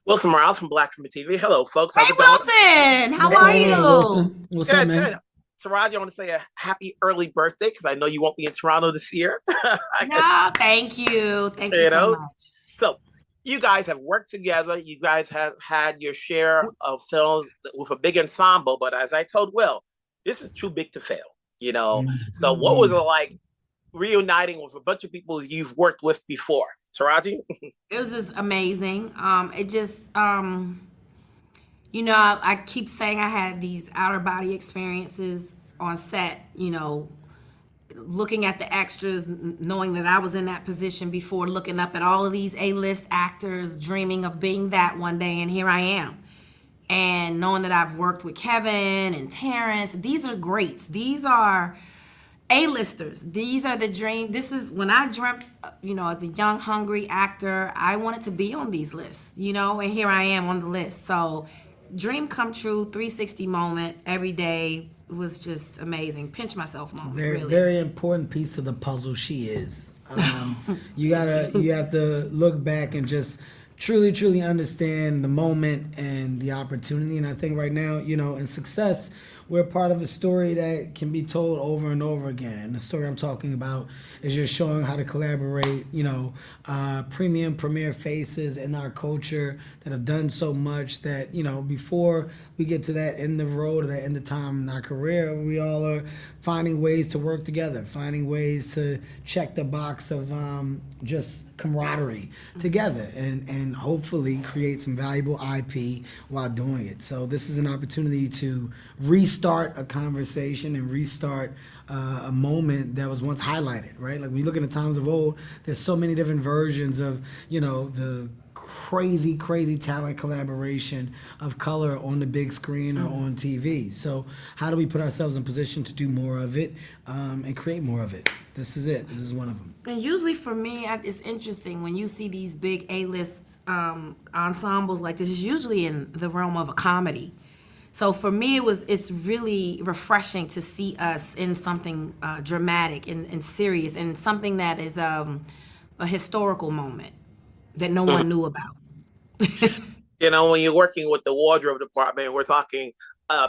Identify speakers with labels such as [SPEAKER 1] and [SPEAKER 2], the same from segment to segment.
[SPEAKER 1] Wilson Morales from Black Film TV. Hello, folks. How's
[SPEAKER 2] Hey
[SPEAKER 1] it going?
[SPEAKER 2] Wilson, how are
[SPEAKER 3] Hey,
[SPEAKER 2] you?
[SPEAKER 3] Wilson. What's up,
[SPEAKER 1] Good, good.
[SPEAKER 3] man?
[SPEAKER 1] Taraji, I want to say a happy early birthday because I know you won't be in Toronto this year.
[SPEAKER 2] No, thank you. Thank you
[SPEAKER 1] you
[SPEAKER 2] so
[SPEAKER 1] know,
[SPEAKER 2] much.
[SPEAKER 1] so you guys have worked together. You guys have had your share of films with a big ensemble. But as I told Will, this is too big to fail. So what was it
[SPEAKER 3] Mm.
[SPEAKER 1] like reuniting with a bunch of people you've worked with before? Taraji?
[SPEAKER 2] It was just amazing. It just I keep saying I had these outer body experiences on set, looking at the extras, knowing that I was in that position before, looking up at all of these A-list actors, dreaming of being that one day, and here I am. And knowing that I've worked with Kevin and Terrence, these are greats. These are A-listers. These are the dream. This is when I dreamt, as a young, hungry actor, I wanted to be on these lists, and here I am on the list. So, dream come true, 360 moment every day was just amazing. Pinch myself moment,
[SPEAKER 3] Very,
[SPEAKER 2] really.
[SPEAKER 3] very important piece of the puzzle she is. You have to look back and just truly understand the moment and the opportunity. And I think right now, in success, we're part of a story that can be told over and over again. And the story I'm talking about is just showing how to collaborate, premium premier faces in our culture that have done so much that, before we get to that end of road or that end of time in our career, we all are finding ways to work together, finding ways to check the box of just camaraderie together and hopefully create some valuable IP while doing it. So this is an opportunity to restart a conversation and restart a moment that was once highlighted, right? Like when you look at the times of old, there's so many different versions of, the crazy talent collaboration of color on the big screen or on TV. So how do we put ourselves in position to do more of it and create more of it? This is it. This is one of them.
[SPEAKER 2] And usually for me, it's interesting when you see these big A-list ensembles like this. It's usually in the realm of a comedy. So for me, it's really refreshing to see us in something dramatic and serious and something that is a historical moment that no one knew about.
[SPEAKER 1] When you're working with the wardrobe department, we're talking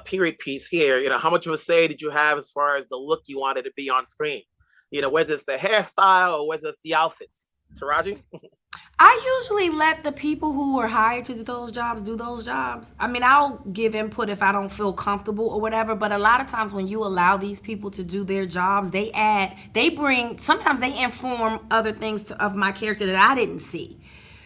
[SPEAKER 1] period piece here. How much of a say did you have as far as the look you wanted to be on screen? Whether it's the hairstyle or whether it's the outfits. Taraji?
[SPEAKER 2] I usually let the people who are hired to do those jobs. I mean, I'll give input if I don't feel comfortable or whatever, but a lot of times when you allow these people to do their jobs, sometimes they inform other things of my character that I didn't see.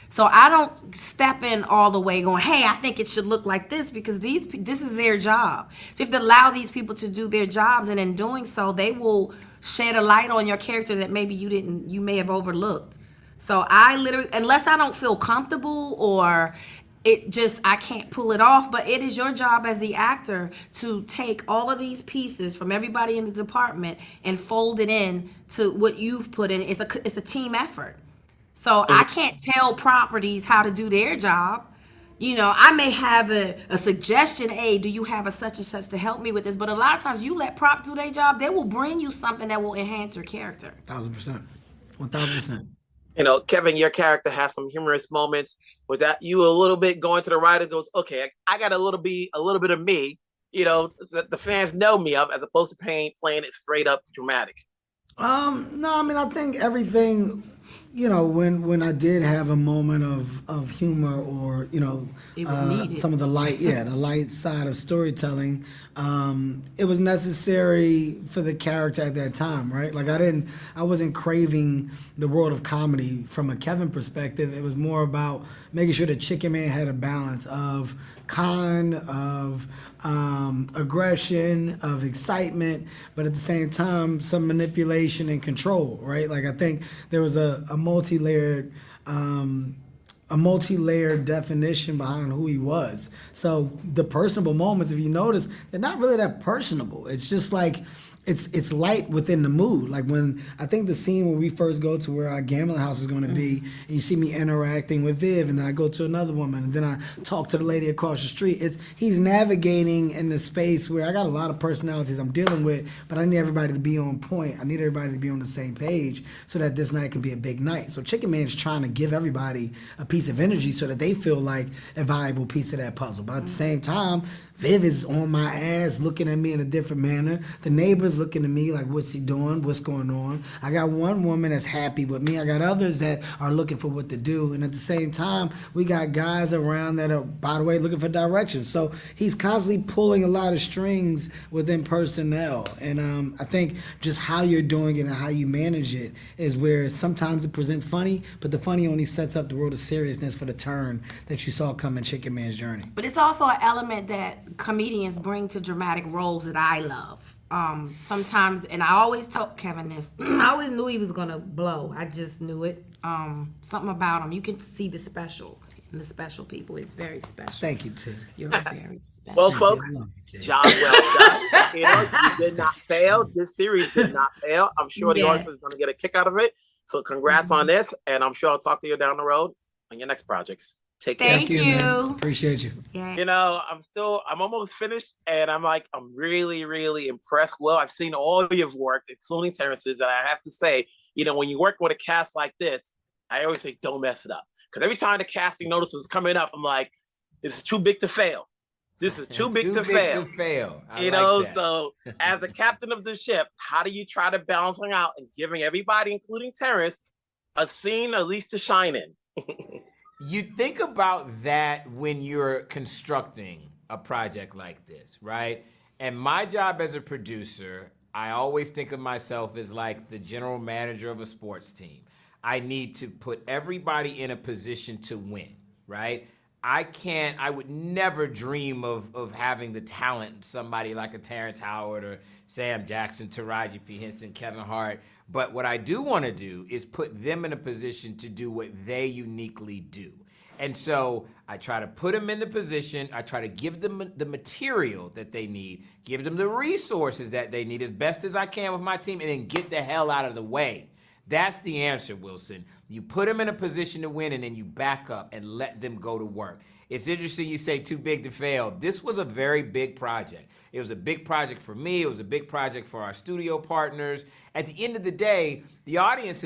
[SPEAKER 2] So I don't step in all the way going, hey, I think it should look like this because this is their job. So you have to allow these people to do their jobs, and in doing so, they will shed a light on your character that maybe you may have overlooked. So I literally, unless I don't feel comfortable or I can't pull it off, but it is your job as the actor to take all of these pieces from everybody in the department and fold it in to what you've put in. It's a team effort. So I can't tell properties how to do their job. I may have a suggestion, hey, do you have a such and such to help me with this? But a lot of times you let prop do their job, they will bring you something that will enhance your character.
[SPEAKER 3] 1,000%. 1,000%.
[SPEAKER 1] Kevin, your character has some humorous moments. Was that you a little bit going to the writer goes, okay, I got a little bit of me, that the fans know me of, as opposed to playing it straight up dramatic?
[SPEAKER 3] No, I mean, I think everything, when I did have a moment of humor or,
[SPEAKER 2] It was needed.
[SPEAKER 3] some of the light side of storytelling, it was necessary for the character at that time, right? Like I wasn't craving the world of comedy from a Kevin perspective. It was more about making sure the Chicken Man had a balance of of aggression, of excitement, but at the same time, some manipulation and control, right? Like I think there was a multi-layered definition behind who he was. So the personable moments, if you notice, they're not really that personable. It's just like it's light within the mood. Like when I think the scene where we first go to where our gambling house is going to be, and you see me interacting with Viv, and then I go to another woman, and then I talk to the lady across the street. He's navigating in the space where I got a lot of personalities I'm dealing with, but I need everybody to be on point. I need everybody to be on the same page so that this night can be a big night. So Chicken Man's trying to give everybody a piece of energy so that they feel like a valuable piece of that puzzle. But at the same time, Viv is on my ass, looking at me in a different manner. The neighbors looking at me like, what's he doing? What's going on? I got one woman that's happy with me. I got others that are looking for what to do. And at the same time, we got guys around that are, by the way, looking for direction. So he's constantly pulling a lot of strings within personnel. And I think just how you're doing it and how you manage it is where sometimes it presents funny, but the funny only sets up the world of seriousness for the turn that you saw come in Chicken Man's journey.
[SPEAKER 2] But it's also an element that comedians bring to dramatic roles that I love. Sometimes, and I always told Kevin this, I always knew he was gonna blow. I just knew it. Something about him. You can see the special. And the special people is very special.
[SPEAKER 3] Thank you, Tim.
[SPEAKER 2] You're very special.
[SPEAKER 1] Well, folks, job well done. You know, you did not fail. This series did not fail. I'm sure the audience is going to get a kick out of it. So congrats on this. And I'm sure I'll talk to you down the road on your next projects. Take care.
[SPEAKER 2] Thank you.
[SPEAKER 3] Appreciate you.
[SPEAKER 2] Yeah.
[SPEAKER 1] You know, I'm almost finished, and I'm really, really impressed. Well, I've seen all of your work, including Terrence's, and I have to say, you know, when you work with a cast like this, I always say, don't mess it up. Because every time the casting notice was coming up, I'm like, this is too big to fail. This is too big to fail. You know, so as the captain of the ship, how do you try to balance out and giving everybody, including Terrence, a scene at least to shine in?
[SPEAKER 4] You think about that when you're constructing a project like this, right? And my job as a producer, I always think of myself as like the general manager of a sports team. I need to put everybody in a position to win, right? I would never dream of having the talent, somebody like a Terrence Howard or Sam Jackson, Taraji P, Henson, Kevin Hart. But what I do want to do is put them in a position to do what they uniquely do. And so I try to put them in the position, I try to give them the material that they need, give them the resources that they need as best as I can with my team, and then get the hell out of the way. That's the answer, Wilson. You put them in a position to win, and then you back up and let them go to work. It's interesting you say too big to fail. This was a very big project. It was a big project for me. It was a big project for our studio partners. At the end of the day, the audience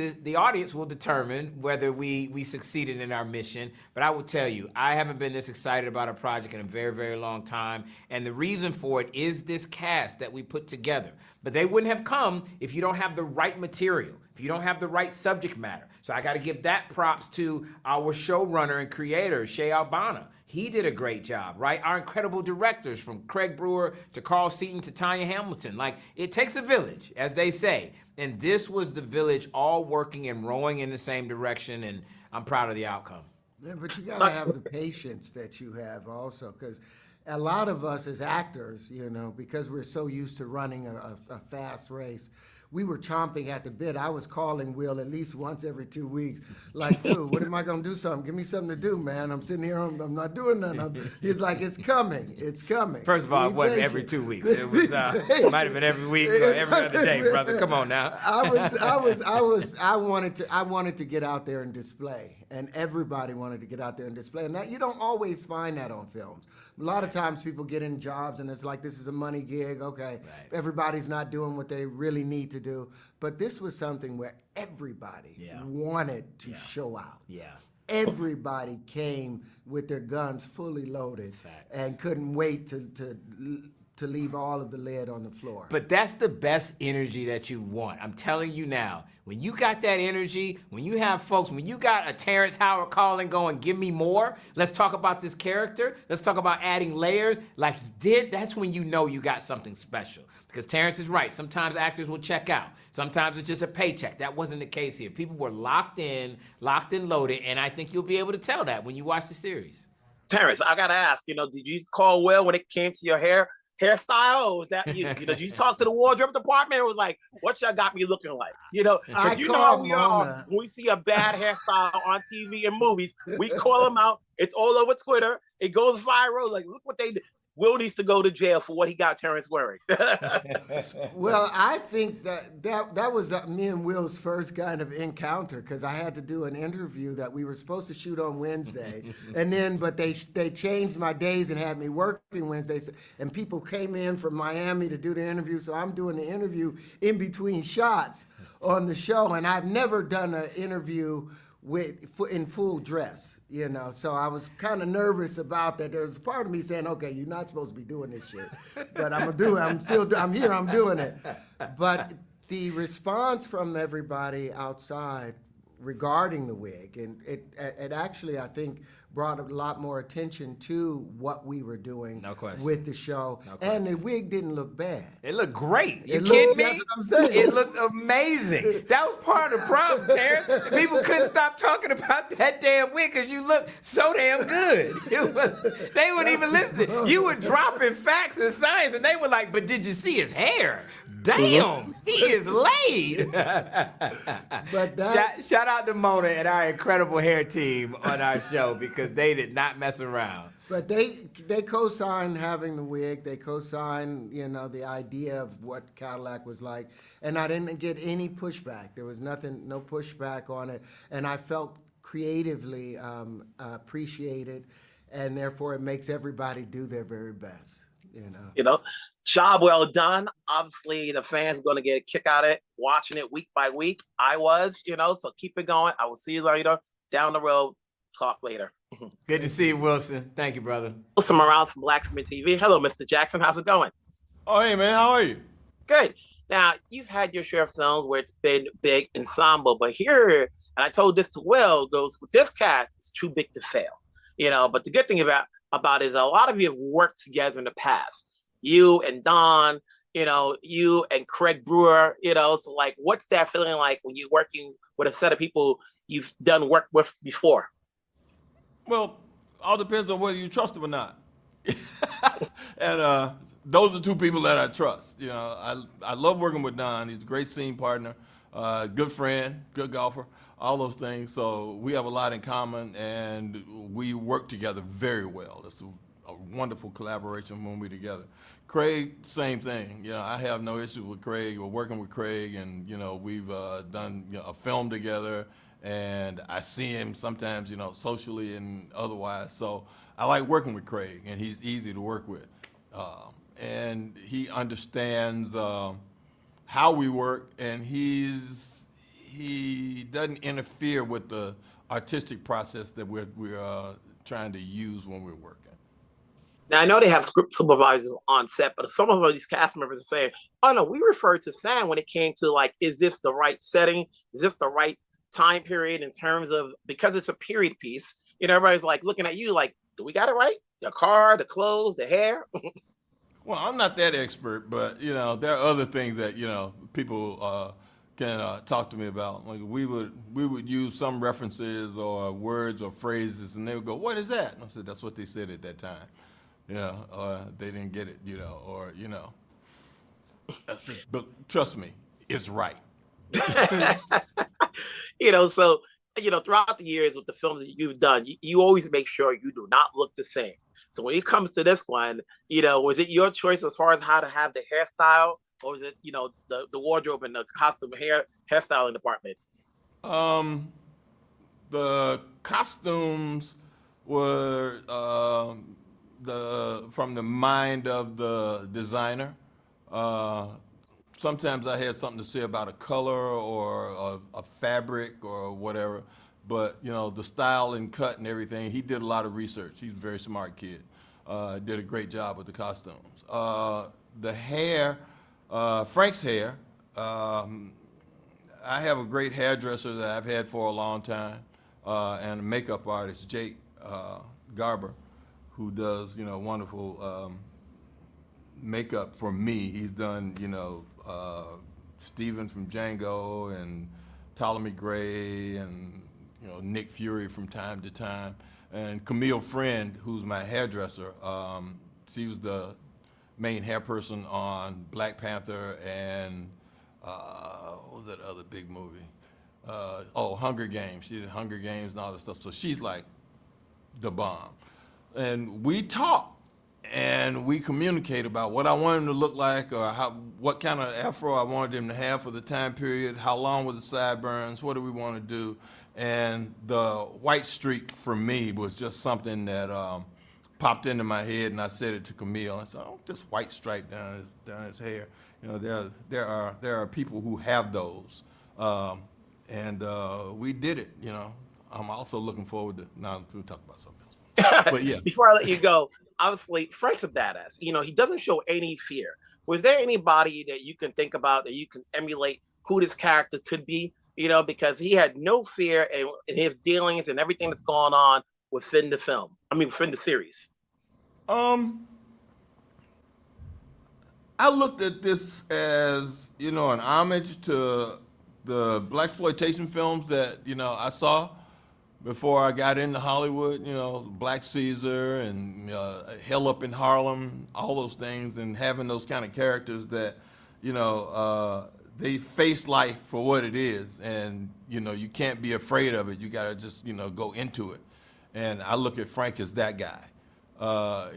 [SPEAKER 4] will determine whether we succeeded in our mission. But I will tell you, I haven't been this excited about a project in a very, very long time. And the reason for it is this cast that we put together. But they wouldn't have come if you don't have the right material, if you don't have the right subject matter. So I got to give that props to our showrunner and creator, Shea Albana. He did a great job, right? Our incredible directors, from Craig Brewer to Carl Seaton to Tanya Hamilton. Like, it takes a village, as they say. And this was the village all working and rowing in the same direction, and I'm proud of the outcome.
[SPEAKER 5] Yeah, but you gotta have the patience that you have also, because a lot of us as actors, you know, because we're so used to running a fast race, we were chomping at the bit. I was calling Will at least once every 2 weeks, like, dude, what am I gonna do something? Give me something to do, man. I'm sitting here, I'm not doing nothing. He's like, it's coming, it's coming.
[SPEAKER 4] First of all, it wasn't every 2 weeks. It was, it might have been every week or every other day, brother. Come on now.
[SPEAKER 5] I wanted to get out there and display, and everybody wanted to get out there and display. And that, you don't always find that on films. A lot of times people get in jobs and it's like, this is a money gig, okay. Right. Everybody's not doing what they really need to do. But this was something where everybody wanted to show out. Yeah. Everybody came with their guns fully loaded. Facts. And couldn't wait to leave all of the lead on the floor.
[SPEAKER 4] But that's the best energy that you want. I'm telling you now, when you got that energy, when you have folks, when you got a Terrence Howard calling going, give me more, let's talk about this character, let's talk about adding layers, like he did, that's when you know you got something special. Because Terrence is right, sometimes actors will check out. Sometimes it's just a paycheck. That wasn't the case here. People were locked in, loaded, and I think you'll be able to tell that when you watch the series.
[SPEAKER 1] Terrence, I gotta ask, you know, did you call Will when it came to your hairstyle, or was that you? You know, did you talk to the wardrobe department? It was like, what y'all got me looking like? You know, because you know how we are. When we see a bad hairstyle on TV and movies, we call them out. It's all over Twitter. It goes viral. Like, look what they did. Will needs to go to jail for what he got Terrence wearing.
[SPEAKER 5] Well, I think that was me and Will's first kind of encounter, because I had to do an interview that we were supposed to shoot on Wednesday, but they changed my days and had me working Wednesdays, and people came in from Miami to do the interview, so I'm doing the interview in between shots on the show, and I've never done an interview in full dress, so I was kind of nervous about that. There was a part of me saying, okay, you're not supposed to be doing this shit, but I'm here, I'm doing it. But the response from everybody outside regarding the wig, and it actually, I think, brought a lot more attention to what we were doing with the show. And the wig didn't look bad.
[SPEAKER 4] It looked great. You kidding me?
[SPEAKER 5] That's what I'm saying.
[SPEAKER 4] It looked amazing. That was part of the problem, Terrence. People couldn't stop talking about that damn wig because you looked so damn good. They weren't even listening. You were dropping facts and science, and they were like, but did you see his hair? Damn, he is laid.
[SPEAKER 5] But
[SPEAKER 4] shout out to Mona and our incredible hair team on our show, because they did not mess around.
[SPEAKER 5] But they co-signed having the wig. They co-signed, the idea of what Cadillac was like. And I didn't get any pushback. There was no pushback on it. And I felt creatively appreciated, and therefore it makes everybody do their very best.
[SPEAKER 1] Job well done. Obviously, the fans going to get a kick out of it, watching it week by week. I was, so keep it going. I will see you later down the road. Talk later.
[SPEAKER 4] Good to see you, Wilson. Thank you, brother.
[SPEAKER 1] Wilson Morales from Black Women TV. Hello, Mr. Jackson. How's it going?
[SPEAKER 6] Oh, hey, man. How are you?
[SPEAKER 1] Good. Now, you've had your share of films where it's been big ensemble, but here, and I told this to Will, goes with this cast, it's too big to fail. But the good thing about it is a lot of you have worked together in the past. You and Don, you and Craig Brewer, so like, what's that feeling like when you're working with a set of people you've done work with before?
[SPEAKER 6] Well, all depends on whether you trust them or not. And those are two people that I trust. I love working with Don. He's a great scene partner, good friend, good golfer, all those things. So we have a lot in common, and we work together very well. It's a wonderful collaboration when we're together. Craig, same thing. I have no issue with Craig. We're working with Craig, and we've done a film together. And I see him sometimes, socially and otherwise. So I like working with Craig, and he's easy to work with. And he understands how we work, and he doesn't interfere with the artistic process that we're trying to use when we're working.
[SPEAKER 1] Now, I know they have script supervisors on set, but some of these cast members are saying, oh, no, we referred to Sam when it came to, like, is this the right setting? Is this the right time period in terms of, because it's a period piece, everybody's like looking at you like, do we got it right? The car, the clothes, the hair?
[SPEAKER 6] Well, I'm not that expert, but there are other things that people can talk to me about. Like we would use some references or words or phrases, and they would go, "What is that?" And I said, "That's what they said at that time." They didn't get it, or But trust me, it's right.
[SPEAKER 1] So, throughout the years with the films that you've done, you always make sure you do not look the same. So when it comes to this one, was it your choice as far as how to have the hairstyle, or was it, the wardrobe and the costume hairstyling department?
[SPEAKER 6] The costumes were from the mind of the designer. Sometimes I had something to say about a color or a fabric or whatever, but the style and cut and everything, he did a lot of research. He's a very smart kid. Did a great job with the costumes. The hair, Frank's hair, I have a great hairdresser that I've had for a long time, and a makeup artist, Jake Garber, who does wonderful makeup for me. He's done Steven from Django and Ptolemy Gray and Nick Fury from time to time, and Camille Friend, who's my hairdresser. She was the main hair person on Black Panther and what was that other big movie? Hunger Games. She did Hunger Games and all that stuff. So she's like the bomb. And we talk and we communicate about what I want him to look like, or what kind of afro I wanted him to have for the time period, how long were the sideburns, what do we want to do, and the white streak for me was just something that popped into my head, and I said it to Camille. I said, "Oh, just white stripe down his hair." You know, there are people who have those, and we did it. You know, I'm also looking forward to now we'll talk about something else. But yeah,
[SPEAKER 1] Before I let you go, obviously Frank's a badass. You know, he doesn't show any fear. Was there anybody that you can think about that you can emulate who this character could be? You know, because he had no fear in his dealings and everything that's going on within the film. I mean, within the series.
[SPEAKER 6] I looked at this as, you know, an homage to the blaxploitation films that, you know, I saw before I got into Hollywood, you know, Black Caesar and Hell Up in Harlem, all those things, and having those kind of characters that, you know, they face life for what it is, and, you know, you can't be afraid of it. You got to just, you know, go into it. And I look at Frank as that guy.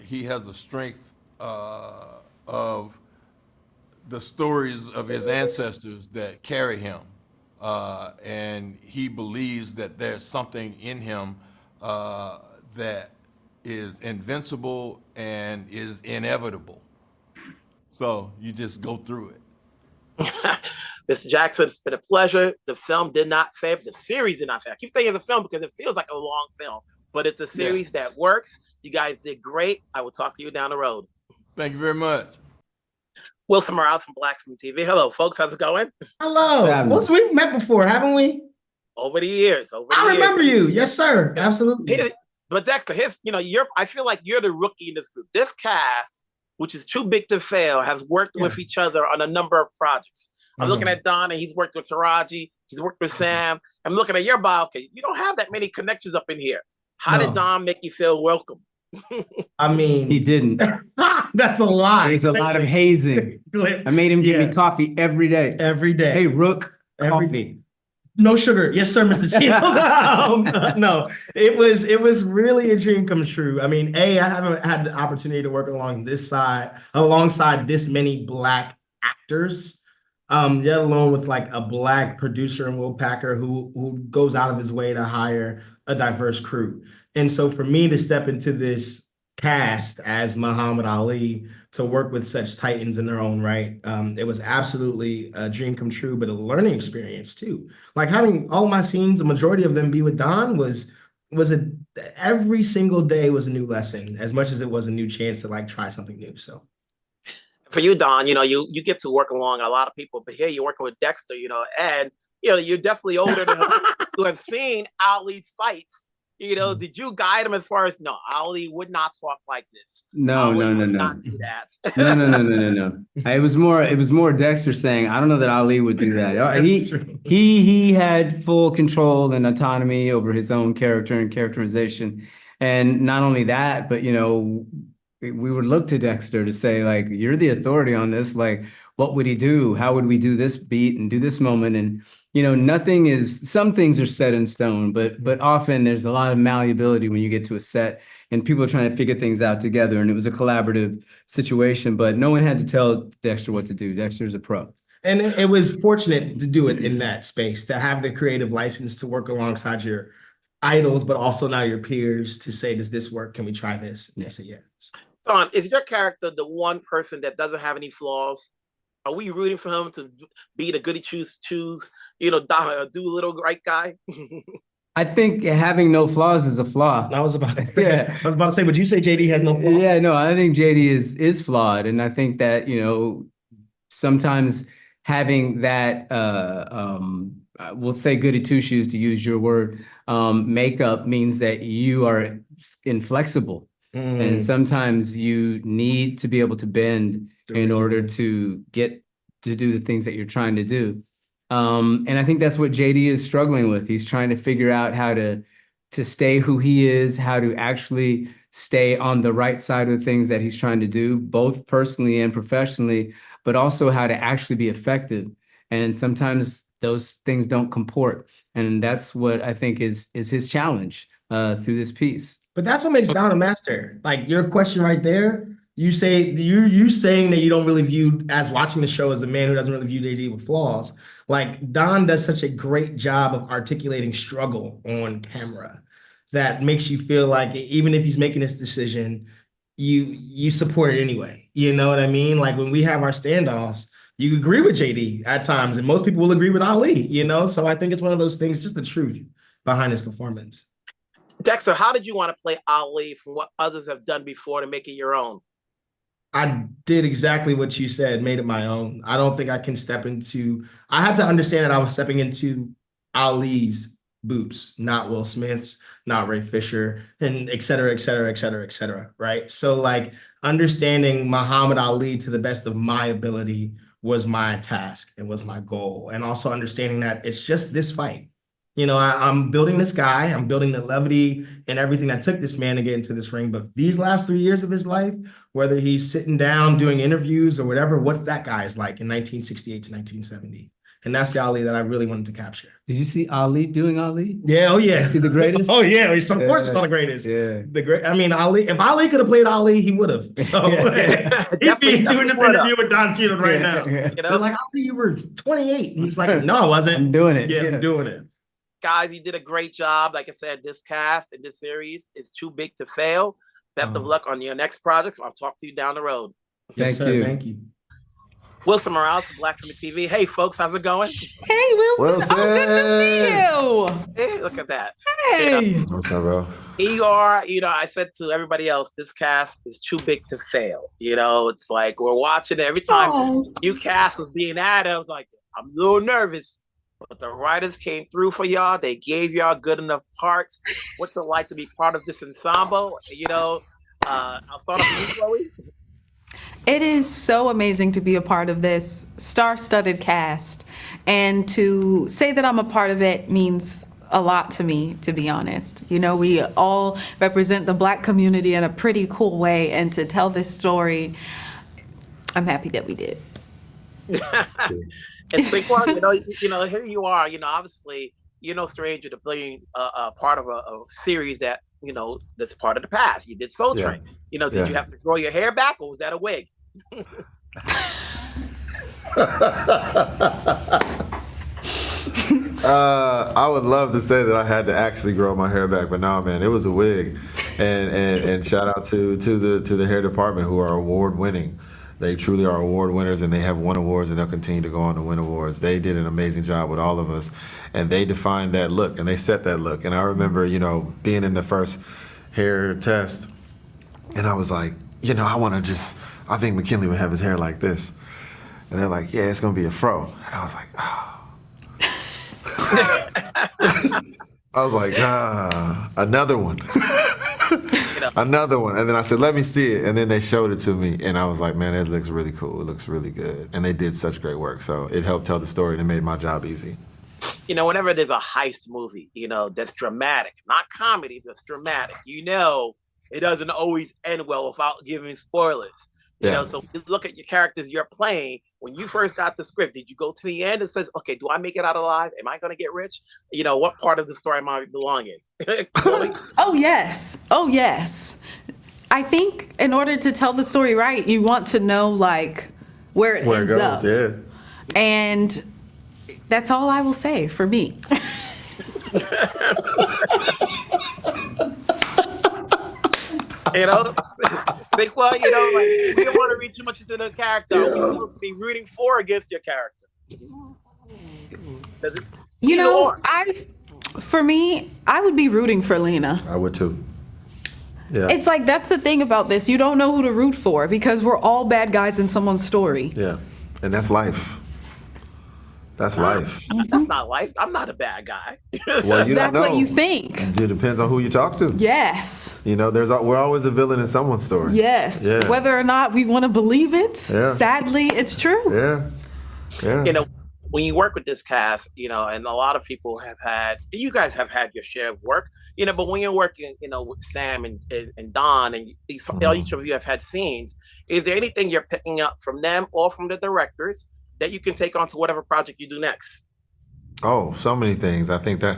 [SPEAKER 6] He has a strength of the stories of his ancestors that carry him. And he believes that there's something in him that is invincible and is inevitable. So you just go through it.
[SPEAKER 1] Mr. Jackson, it's been a pleasure. The film did not fail. The series did not fail. I keep saying it's a film because it feels like a long film, but it's a series that works. You guys did great. I will talk to you down the road.
[SPEAKER 6] Thank you very much.
[SPEAKER 1] Wilson Morales from Black Film TV. Hello, folks. How's it going?
[SPEAKER 7] Hello. Well, we've met before, haven't we?
[SPEAKER 1] Over the years.
[SPEAKER 7] I remember you. Yes, sir. Absolutely.
[SPEAKER 1] But Dexter, I feel like you're the rookie in this group. This cast, which is too big to fail, has worked with each other on a number of projects. I'm looking at Don, and he's worked with Taraji. He's worked with Sam. I'm looking at your bio. Okay, you don't have that many connections up in here. How did Don make you feel welcome?
[SPEAKER 7] I mean,
[SPEAKER 8] he didn't.
[SPEAKER 7] That's a lie.
[SPEAKER 8] There's a lot of hazing. I made him give me coffee every day.
[SPEAKER 7] Every day.
[SPEAKER 8] Hey, Rook, coffee.
[SPEAKER 7] No sugar. Yes, sir, Mr. Cheadle. No, it was really a dream come true. I mean, I haven't had the opportunity to work alongside this many Black actors, yet alone with like a Black producer and Will Packer who goes out of his way to hire a diverse crew. And so for me to step into this cast as Muhammad Ali, to work with such titans in their own right, it was absolutely a dream come true, but a learning experience too. Like having all my scenes, a majority of them be with Don every single day was a new lesson, as much as it was a new chance to like try something new. So
[SPEAKER 1] for you, Don, you know, you get to work along a lot of people, but here you're working with Dexter, you know, and you know, you're definitely older than who have seen Ali's fights. You know, did you guide him as far as no, Ali would not talk like this?
[SPEAKER 8] No.
[SPEAKER 1] Not do that.
[SPEAKER 8] No. It was more Dexter saying, I don't know that Ali would do that. He had full control and autonomy over his own character and characterization. And not only that, but you know, we would look to Dexter to say, like, you're the authority on this. Like, what would he do? How would we do this beat and do this moment? And you know, some things are set in stone, but often there's a lot of malleability when you get to a set and people are trying to figure things out together. And it was a collaborative situation, but no one had to tell Dexter what to do. Dexter's a pro.
[SPEAKER 7] And it was fortunate to do it in that space, to have the creative license to work alongside your idols, but also now your peers to say, does this work? Can we try this? And they say, yes.
[SPEAKER 1] Don, is your character the one person that doesn't have any flaws? Are we rooting for him to be the goody choose, you know, do little right guy?
[SPEAKER 8] I think having no flaws is a flaw.
[SPEAKER 7] I was about to say, would you say JD has no flaws?
[SPEAKER 8] Yeah, no, I think JD is flawed. And I think that, you know, sometimes having that, we'll say goody two shoes, to use your word, makeup means that you are inflexible. And sometimes you need to be able to bend in order to get to do the things that you're trying to do. And I think that's what JD is struggling with. He's trying to figure out how to stay who he is, how to actually stay on the right side of the things that he's trying to do, both personally and professionally, but also how to actually be effective. And sometimes those things don't comport. And that's what I think is his challenge through this piece.
[SPEAKER 7] But that's what makes Don a master. Like your question right there, you saying that you don't really view as watching the show as a man who doesn't really view JD with flaws. Like Don does such a great job of articulating struggle on camera that makes you feel like even if he's making this decision, you support it anyway. You know what I mean? Like when we have our standoffs, you agree with JD at times, and most people will agree with Ali, you know? So I think it's one of those things, just the truth behind his performance.
[SPEAKER 1] Dexter, how did you want to play Ali from what others have done before to make it your own?
[SPEAKER 7] I did exactly what you said, made it my own. I don't think I can I had to understand that I was stepping into Ali's boots, not Will Smith's, not Ray Fisher, and et cetera, et cetera, et cetera, et cetera, right? So like understanding Muhammad Ali to the best of my ability was my task. It was my goal. And also understanding that it's just this fight. You know, I'm building this guy, I'm building the levity and everything that took this man to get into this ring. But these last 3 years of his life, whether he's sitting down doing interviews or whatever, what's that guy's like in 1968 to 1970? And that's the Ali that I really wanted to capture.
[SPEAKER 8] Did you see Ali doing Ali?
[SPEAKER 7] Yeah, oh yeah.
[SPEAKER 8] You see The Greatest?
[SPEAKER 7] Oh yeah, of course it's on The Greatest.
[SPEAKER 8] Yeah.
[SPEAKER 7] I mean, Ali, if Ali could have played Ali, he would have. So he'd be doing this interview with Don Cheadle right now.
[SPEAKER 8] Yeah.
[SPEAKER 1] You know,
[SPEAKER 7] Like, Ali, you were 28. He was like, no, I wasn't.
[SPEAKER 8] I'm doing it.
[SPEAKER 7] Yeah, I'm doing it.
[SPEAKER 1] guys, you did a great job. Like I said, this cast and this series is too big to fail. Best of luck on your next projects. I'll talk to you down the road.
[SPEAKER 7] Yes, sir. Thank you.
[SPEAKER 1] Wilson Morales from Black Women TV. Hey, folks, how's it going?
[SPEAKER 9] Hey, Wilson. Oh, good to see you.
[SPEAKER 1] Hey, look at that.
[SPEAKER 9] Hey.
[SPEAKER 10] What's up, bro?
[SPEAKER 1] I said to everybody else, this cast is too big to fail. You know, it's like we're watching it every time new cast was being added. I was like, I'm a little nervous, but the writers came through for y'all. They gave y'all good enough parts. What's it like to be part of this ensemble? You know, I'll start off with you, Chloe.
[SPEAKER 9] It is so amazing to be a part of this star-studded cast, and to say that I'm a part of it means a lot to me, to be honest. You know, we all represent the Black community in a pretty cool way, and to tell this story, I'm happy that we did.
[SPEAKER 1] And Sinqua, here you are. You know, obviously, you're no stranger to being a part of a series that, that's part of the past. You did Soul Train. You know, did you have to grow your hair back, or was that a wig?
[SPEAKER 10] I would love to say that I had to actually grow my hair back, but no, man, it was a wig. And shout out to the hair department, who are award winning. They truly are award winners, and they have won awards, and they'll continue to go on to win awards. They did an amazing job with all of us, and they defined that look, and they set that look. And I remember, being in the first hair test, and I was like, I think McKinley would have his hair like this. And they're like, yeah, it's going to be a fro. And I was like, oh. I was like, another one. Another one. And then I said, let me see it. And then they showed it to me. And I was like, man, it looks really cool. It looks really good. And they did such great work. So it helped tell the story, and it made my job easy.
[SPEAKER 1] Whenever there's a heist movie, that's dramatic, not comedy, that's dramatic, it doesn't always end well without giving spoilers. So you look at your characters you're playing. When you first got the script, did you go to the end and says, okay, do I make it out alive? Am I going to get rich? What part of the story am I belonging?
[SPEAKER 9] Oh, yes. I think in order to tell the story right, you want to know, where it ends up.
[SPEAKER 10] Yeah.
[SPEAKER 9] And that's all I will say for me.
[SPEAKER 1] We don't want to read too much into the character. We're supposed to be rooting for or against your character.
[SPEAKER 9] For me, I would be rooting for Lena.
[SPEAKER 10] I would too. Yeah.
[SPEAKER 9] It's like, that's the thing about this. You don't know who to root for, because we're all bad guys in someone's story.
[SPEAKER 10] Yeah. And that's life. That's life.
[SPEAKER 1] That's not life. I'm not a bad guy.
[SPEAKER 10] Well,
[SPEAKER 9] that's what you think.
[SPEAKER 10] It depends on who you talk to.
[SPEAKER 9] Yes.
[SPEAKER 10] We're always the villain in someone's story.
[SPEAKER 9] Yes. Yeah. Whether or not we want to believe it, sadly, it's true.
[SPEAKER 10] Yeah.
[SPEAKER 1] When you work with this cast, and a lot of people you guys have had your share of work, but when you're working, with Sam and Don, and each of you have had scenes, is there anything you're picking up from them or from the directors that you can take on to whatever project you do next?
[SPEAKER 10] Oh, so many things. I think that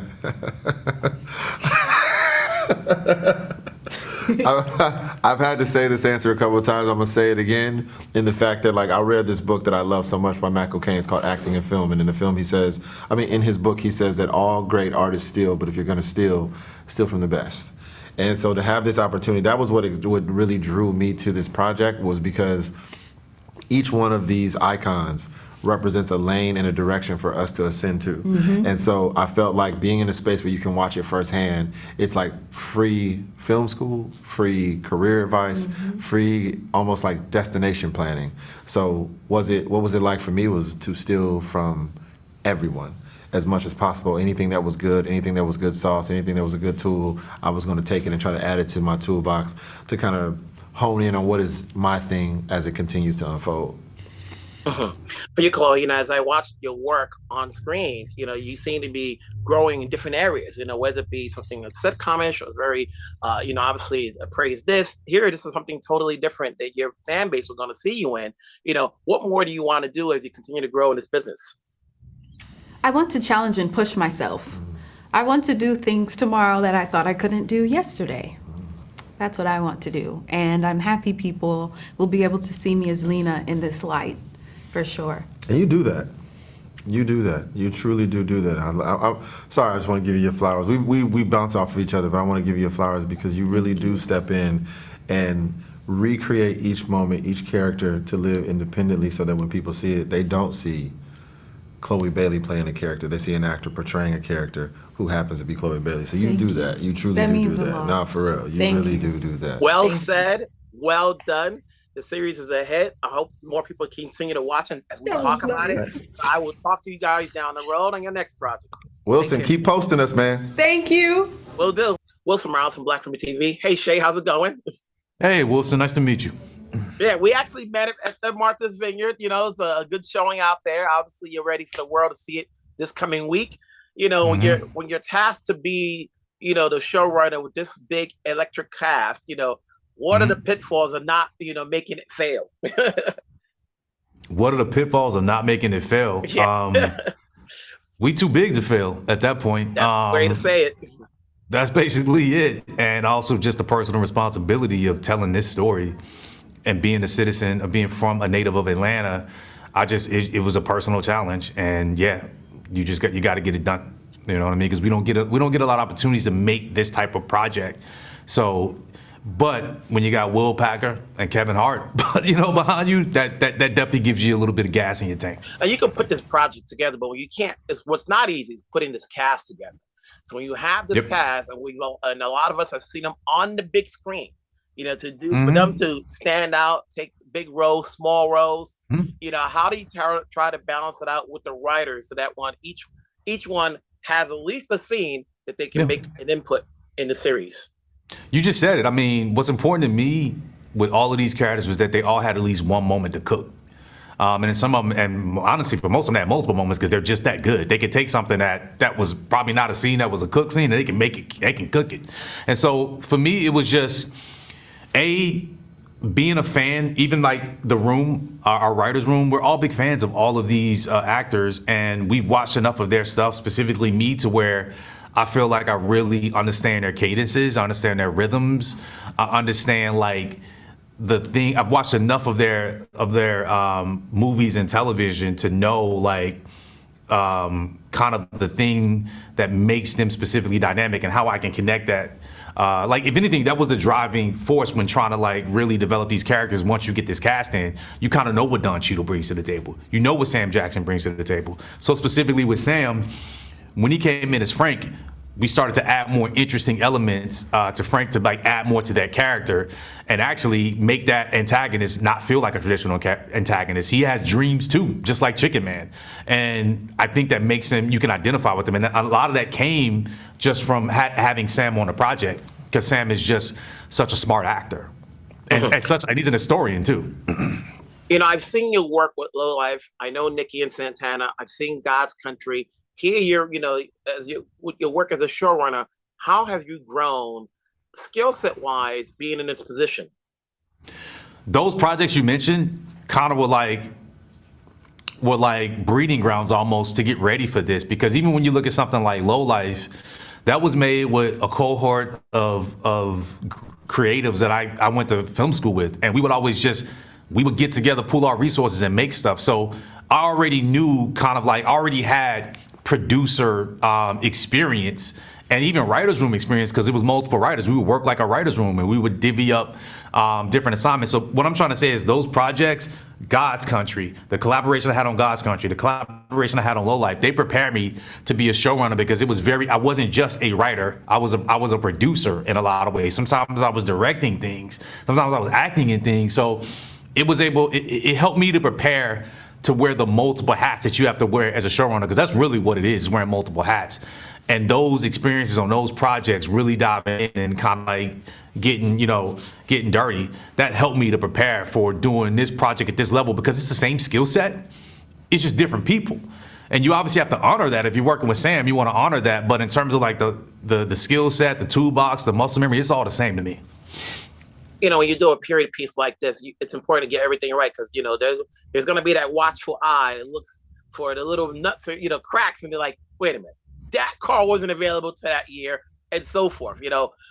[SPEAKER 10] I've had to say this answer a couple of times. I'm gonna say it again in the fact that like I read this book that I love so much by Matt O'Kane. It's called Acting in Film, and in the film he says, in his book he says that all great artists steal, but if you're gonna steal from the best. And so to have this opportunity, that was what really drew me to this project, was because each one of these icons represents a lane and a direction for us to ascend to. And so I felt like being in a space where you can watch it firsthand, it's like free film school, free career advice, free almost like destination planning. So what was it like for me was to steal from everyone as much as possible. Anything that was good, anything that was good sauce, anything that was a good tool, I was gonna take it and try to add it to my toolbox to kind of hone in on what is my thing as it continues to unfold.
[SPEAKER 1] But you, Chloe, as I watched your work on screen, you seem to be growing in different areas, whether it be something that's sitcomish or very, obviously praise this. Here, this is something totally different that your fan base is going to see you in. What more do you want to do as you continue to grow in this business?
[SPEAKER 9] I want to challenge and push myself. I want to do things tomorrow that I thought I couldn't do yesterday. That's what I want to do. And I'm happy people will be able to see me as Lena in this light. For sure.
[SPEAKER 10] And you do that. You do that. You truly do that. I'm sorry, I just want to give you your flowers. We bounce off of each other, but I want to give you your flowers because you really do step in and recreate each moment, each character to live independently so that when people see it, they don't see Chloe Bailey playing a character. They see an actor portraying a character who happens to be Chloe Bailey. So you do that. You truly do that. No, for real. You really do that.
[SPEAKER 1] Well said. Well done. The series is ahead. I hope more people continue to watch as we talk about it. So I will talk to you guys down the road on your next project.
[SPEAKER 10] Wilson, keep posting us, man.
[SPEAKER 9] Thank you.
[SPEAKER 1] Will do. Wilson Morales from Black Film TV. Hey, Shay, how's it going?
[SPEAKER 11] Hey, Wilson, nice to meet you.
[SPEAKER 1] Yeah, we actually met at the Martha's Vineyard. It's a good showing out there. Obviously, you're ready for the world to see it this coming week. When you're tasked to be, the showrunner with this big electric cast, what are the pitfalls of not, making it fail?
[SPEAKER 11] What are the pitfalls of not making it fail?
[SPEAKER 1] Yeah.
[SPEAKER 11] We too big to fail at that point.
[SPEAKER 1] That's the way to say it.
[SPEAKER 11] That's basically it. And also just the personal responsibility of telling this story and being a citizen, of being from a native of Atlanta. It was a personal challenge. And yeah, you got to get it done. You know what I mean? Because we don't get a lot of opportunities to make this type of project. So, but when you got Will Packer and Kevin Hart, behind you, that definitely gives you a little bit of gas in your tank.
[SPEAKER 1] And you can put this project together, but you can't. What's not easy is putting this cast together. So when you have this cast, and a lot of us have seen them on the big screen, for them to stand out, take big roles, small roles, how do you try to balance it out with the writers so that each one has at least a scene that they can make an input in the series?
[SPEAKER 11] You just said it. I mean, what's important to me with all of these characters was that they all had at least one moment to cook. And then some of them, and honestly, for most of them, had multiple moments because they're just that good. They could take something that was probably not a scene, that was a cook scene, and they can make it, they can cook it. And so for me, it was just, being a fan, even like the room, our writer's room, we're all big fans of all of these actors, and we've watched enough of their stuff, specifically me, to where I feel like I really understand their cadences, I understand their rhythms, I understand like the thing. I've watched enough of their movies and television to know like kind of the thing that makes them specifically dynamic and how I can connect that. Like if anything, that was the driving force when trying to like really develop these characters. Once you get this cast in, you kind of know what Don Cheadle brings to the table. You know what Sam Jackson brings to the table. So specifically with Sam, when he came in as Frank, we started to add more interesting elements to Frank to like add more to that character and actually make that antagonist not feel like a traditional antagonist. He has dreams too, just like Chicken Man. And I think that makes him, you can identify with him. And a lot of that came just from having Sam on the project, because Sam is just such a smart actor. And he's an historian too.
[SPEAKER 1] I've seen your work with Low Life. I know Nikki and Santana. I've seen God's Country. Here, with your work as a showrunner, how have you grown skill set wise being in this position?
[SPEAKER 11] Those projects you mentioned kind of were like breeding grounds almost to get ready for this, because even when you look at something like Low Life, that was made with a cohort of creatives that I went to film school with, and we would get together, pool our resources, and make stuff. So I already knew already had producer experience and even writer's room experience, because it was multiple writers. We would work like a writer's room, and we would divvy up different assignments. So what I'm trying to say is those projects, God's Country, the collaboration I had on God's Country, the collaboration I had on Low Life, they prepared me to be a showrunner, because it was I wasn't just a writer. I was a producer in a lot of ways. Sometimes I was directing things. Sometimes I was acting in things. So it helped me to prepare to wear the multiple hats that you have to wear as a showrunner, because that's really what it is wearing multiple hats. And those experiences on those projects really dive in and kind of like getting dirty. That helped me to prepare for doing this project at this level, because it's the same skill set. It's just different people. And you obviously have to honor that. If you're working with Sam, you want to honor that. But in terms of like the skill set, the toolbox, the muscle memory, it's all the same to me.
[SPEAKER 1] When you do a period piece like this, it's important to get everything right, because there's going to be that watchful eye that looks for the little nuts or cracks, and they're like, wait a minute, that car wasn't available to that year, and so forth.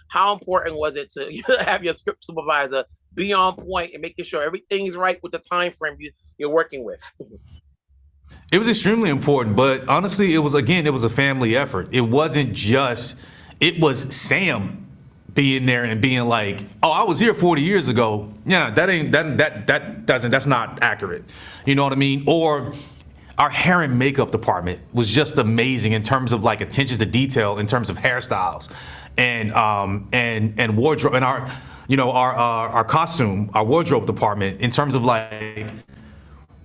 [SPEAKER 1] How important was it to have your script supervisor be on point and making sure everything's right with the time frame you're working with?
[SPEAKER 11] It was extremely important, but honestly, it was a family effort. It was Sam being there and being like, oh, I was here 40 years ago. Yeah, that's not accurate. You know what I mean? Or our hair and makeup department was just amazing in terms of like attention to detail, in terms of hairstyles and wardrobe, and our costume, our wardrobe department, in terms of like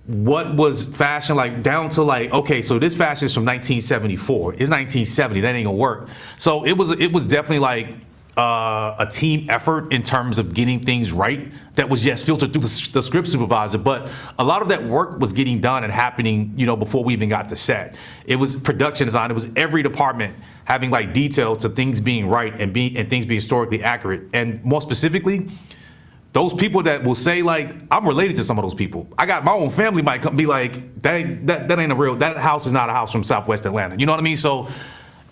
[SPEAKER 11] what was fashion, like down to like, okay, so this fashion is from 1974. It's 1970. That ain't gonna work. So it was definitely like a team effort in terms of getting things right that was filtered through the script supervisor. But a lot of that work was getting done and happening, before we even got to set. It was production design. It was every department having like detail to things being right and things being historically accurate. And more specifically, those people that will say like, I'm related to some of those people. I got my own family might come be like, that ain't a real, that house is not a house from Southwest Atlanta. You know what I mean? So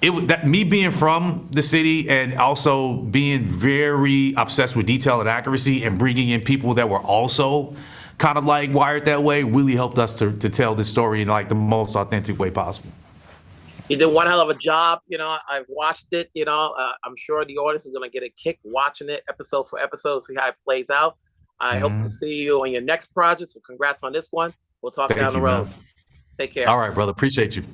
[SPEAKER 11] me being from the city and also being very obsessed with detail and accuracy and bringing in people that were also kind of like wired that way really helped us to tell this story in like the most authentic way possible.
[SPEAKER 1] You did one hell of a job. I've watched it. I'm sure the audience is going to get a kick watching it episode for episode, see how it plays out. I hope to see you on your next project. So congrats on this one. We'll talk down the road. Man. Take care.
[SPEAKER 11] All right, brother. Appreciate you.